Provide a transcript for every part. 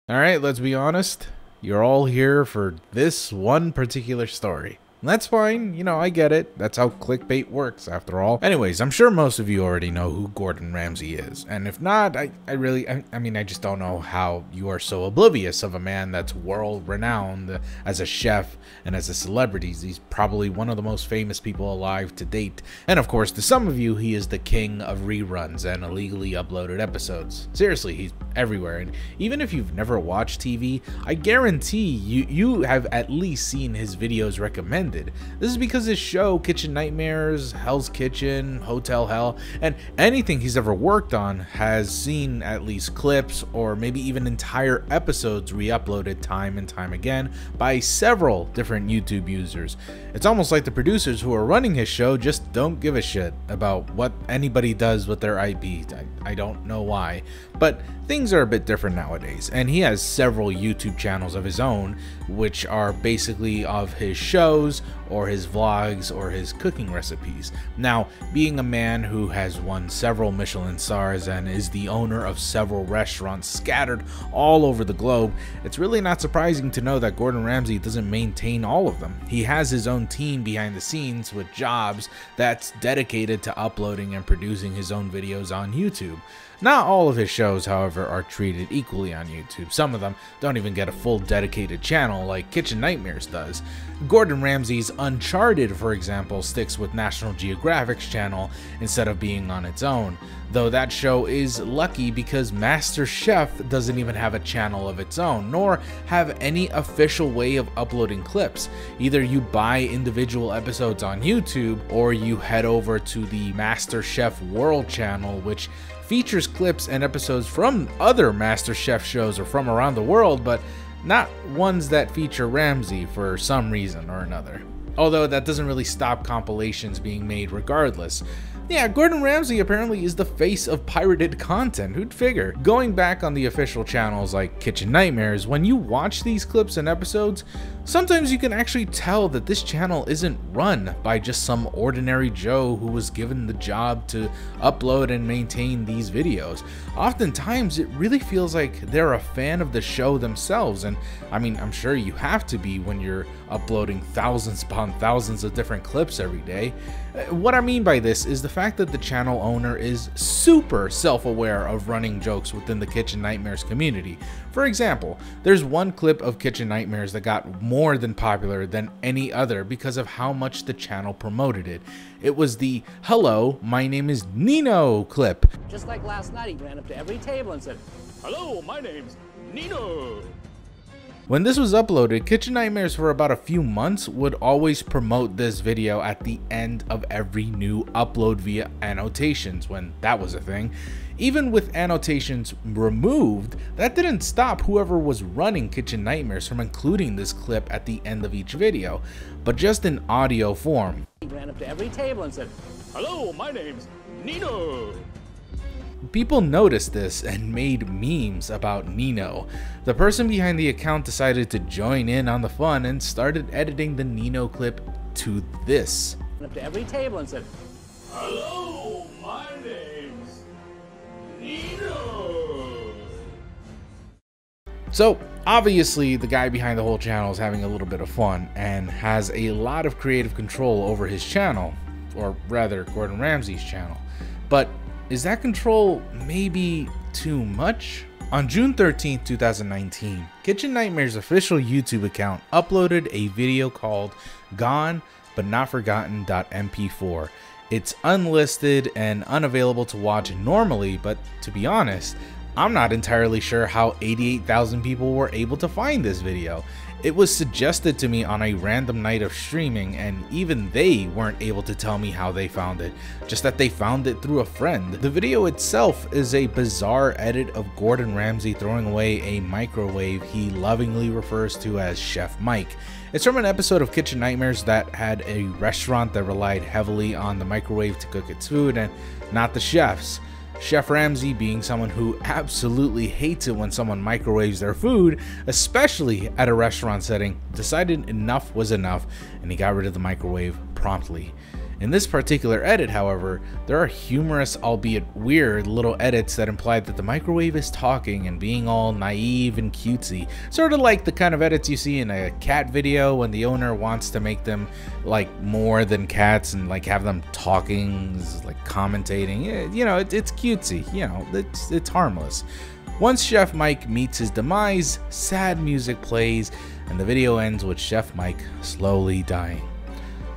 Alright, let's be honest. You're all here for this one particular story. And that's fine, you know, I get it. That's how clickbait works, after all. Anyways, I'm sure most of you already know who Gordon Ramsay is. And if not, I just don't know how you are so oblivious of a man that's world-renowned as a chef and as a celebrity. He's probably one of the most famous people alive to date. And of course, to some of you, he is the king of reruns and illegally uploaded episodes. Seriously, he's everywhere. And even if you've never watched TV, I guarantee you have at least seen his videos recommended. This is because his show, Kitchen Nightmares, Hell's Kitchen, Hotel Hell, and anything he's ever worked on has seen at least clips or maybe even entire episodes re-uploaded time and time again by several different YouTube users. It's almost like the producers who are running his show just don't give a shit about what anybody does with their IP. I don't know why, but things are a bit different nowadays, and he has several YouTube channels of his own, which are basically of his shows or his vlogs or his cooking recipes. Now, being a man who has won several Michelin stars and is the owner of several restaurants scattered all over the globe, it's really not surprising to know that Gordon Ramsay doesn't maintain all of them. He has his own team behind the scenes with jobs that's dedicated to uploading and producing his own videos on YouTube. Not all of his shows, however, are treated equally on YouTube. Some of them don't even get a full dedicated channel like Kitchen Nightmares does. Gordon Ramsay's Uncharted, for example, sticks with National Geographic's channel instead of being on its own, though that show is lucky because Master Chef doesn't even have a channel of its own, nor have any official way of uploading clips. Either you buy individual episodes on YouTube, or you head over to the Master Chef World channel, which features clips and episodes from other Master Chef shows or from around the world, but not ones that feature Ramsay for some reason or another. Although that doesn't really stop compilations being made regardless. Yeah, Gordon Ramsay apparently is the face of pirated content, who'd figure? Going back on the official channels like Kitchen Nightmares, when you watch these clips and episodes, sometimes you can actually tell that this channel isn't run by just some ordinary Joe who was given the job to upload and maintain these videos. Oftentimes, it really feels like they're a fan of the show themselves, and I mean, I'm sure you have to be when you're uploading thousands upon thousands of different clips every day. What I mean by this is the fact that the channel owner is super self-aware of running jokes within the Kitchen Nightmares community. For example, there's one clip of Kitchen Nightmares that got more than popular than any other because of how much the channel promoted it. It was the "Hello, my name is Nino" clip. Just like last night, he ran up to every table and said, "Hello, my name's Nino." When this was uploaded, Kitchen Nightmares for about a few months would always promote this video at the end of every new upload via annotations, when that was a thing. Even with annotations removed, that didn't stop whoever was running Kitchen Nightmares from including this clip at the end of each video, but just in audio form. He ran up to every table and said, "Hello, my name's Nino." People noticed this and made memes about Nino. The person behind the account decided to join in on the fun and started editing the Nino clip to this. Went up to every table and said, "Hello, my name's Nino." So obviously the guy behind the whole channel is having a little bit of fun and has a lot of creative control over his channel, or rather Gordon Ramsay's channel. But is that control maybe too much? On June 13th, 2019, Kitchen Nightmares' official YouTube account uploaded a video called Gone But Not Forgotten.mp4. It's unlisted and unavailable to watch normally, but to be honest, I'm not entirely sure how 88,000 people were able to find this video. It was suggested to me on a random night of streaming, and even they weren't able to tell me how they found it, just that they found it through a friend. The video itself is a bizarre edit of Gordon Ramsay throwing away a microwave he lovingly refers to as Chef Mike. It's from an episode of Kitchen Nightmares that had a restaurant that relied heavily on the microwave to cook its food and not the chefs. Chef Ramsay, being someone who absolutely hates it when someone microwaves their food, especially at a restaurant setting, decided enough was enough and he got rid of the microwave promptly. In this particular edit, however, there are humorous, albeit weird, little edits that imply that the microwave is talking and being all naive and cutesy, sort of like the kind of edits you see in a cat video when the owner wants to make them like more than cats and like have them talking, like commentating. You know, it's cutesy, you know, it's harmless. Once Chef Mike meets his demise, sad music plays, and the video ends with Chef Mike slowly dying.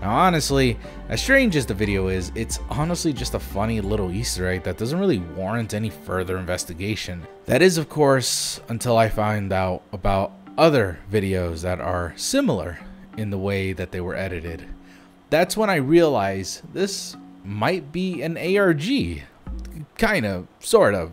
Now honestly, as strange as the video is, it's honestly just a funny little Easter egg that doesn't really warrant any further investigation. That is, of course, until I find out about other videos that are similar in the way that they were edited. That's when I realize this might be an ARG. Kind of, sort of.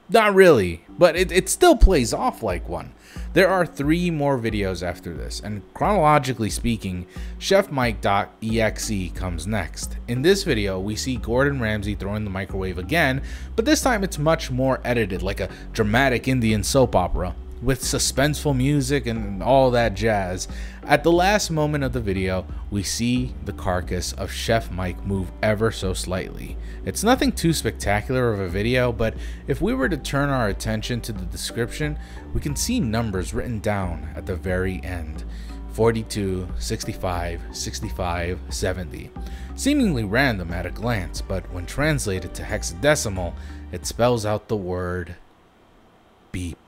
Not really, but it still plays off like one. There are 3 more videos after this, and chronologically speaking, ChefMike.exe comes next. In this video, we see Gordon Ramsay throwing the microwave again, but this time it's much more edited, like a dramatic Indian soap opera, with suspenseful music and all that jazz. At the last moment of the video, we see the carcass of Chef Mike move ever so slightly. It's nothing too spectacular of a video, but if we were to turn our attention to the description, we can see numbers written down at the very end. 42, 65, 65, 70. Seemingly random at a glance, but when translated to hexadecimal, it spells out the word beep.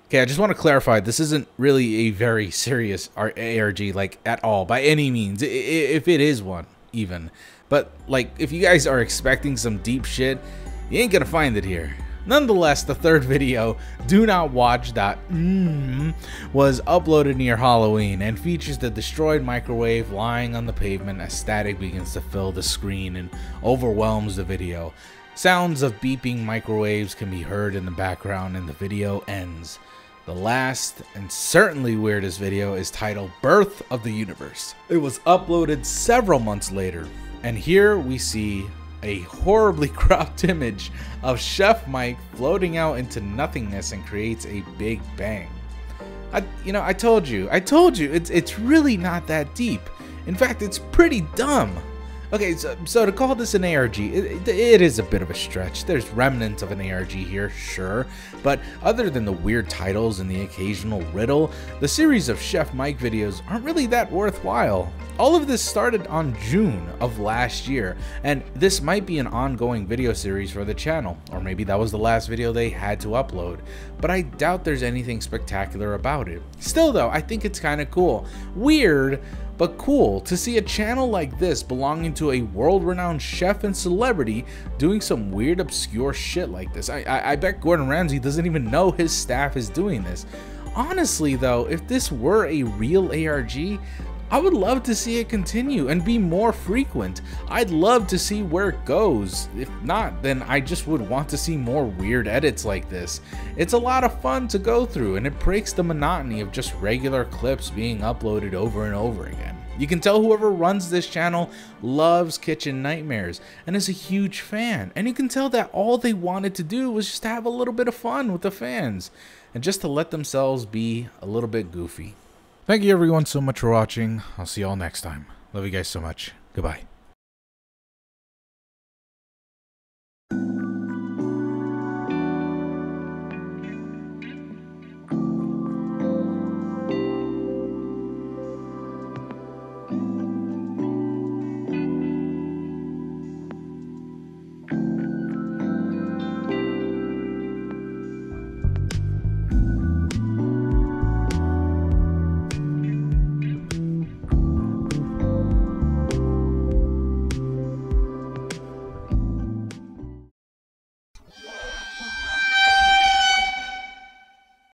Okay, I just want to clarify, this isn't really a very serious ARG, like, at all, by any means, if it is one, even. But, like, if you guys are expecting some deep shit, you ain't gonna find it here. Nonetheless, the third video, Do Not Watch was uploaded near Halloween and features the destroyed microwave lying on the pavement as static begins to fill the screen and overwhelms the video. Sounds of beeping microwaves can be heard in the background and the video ends. The last and certainly weirdest video is titled Birth of the Universe. It was uploaded several months later, and here we see a horribly cropped image of Chef Mike floating out into nothingness and creates a big bang. I told you, it's really not that deep. In fact, it's pretty dumb. Okay, so to call this an ARG, it is a bit of a stretch. There's remnants of an ARG here, sure, but other than the weird titles and the occasional riddle, the series of Chef Mike videos aren't really that worthwhile. All of this started on June of last year, and this might be an ongoing video series for the channel, or maybe that was the last video they had to upload, but I doubt there's anything spectacular about it. Still though, I think it's kind of cool. Weird, but cool to see a channel like this belonging to a world-renowned chef and celebrity doing some weird obscure shit like this. I bet Gordon Ramsay doesn't even know his staff is doing this. Honestly though, if this were a real ARG, I would love to see it continue and be more frequent. I'd love to see where it goes. If not, then I just would want to see more weird edits like this. It's a lot of fun to go through, and it breaks the monotony of just regular clips being uploaded over and over again. You can tell whoever runs this channel loves Kitchen Nightmares and is a huge fan, and you can tell that all they wanted to do was just to have a little bit of fun with the fans and just to let themselves be a little bit goofy. Thank you everyone so much for watching. I'll see you all next time. Love you guys so much. Goodbye.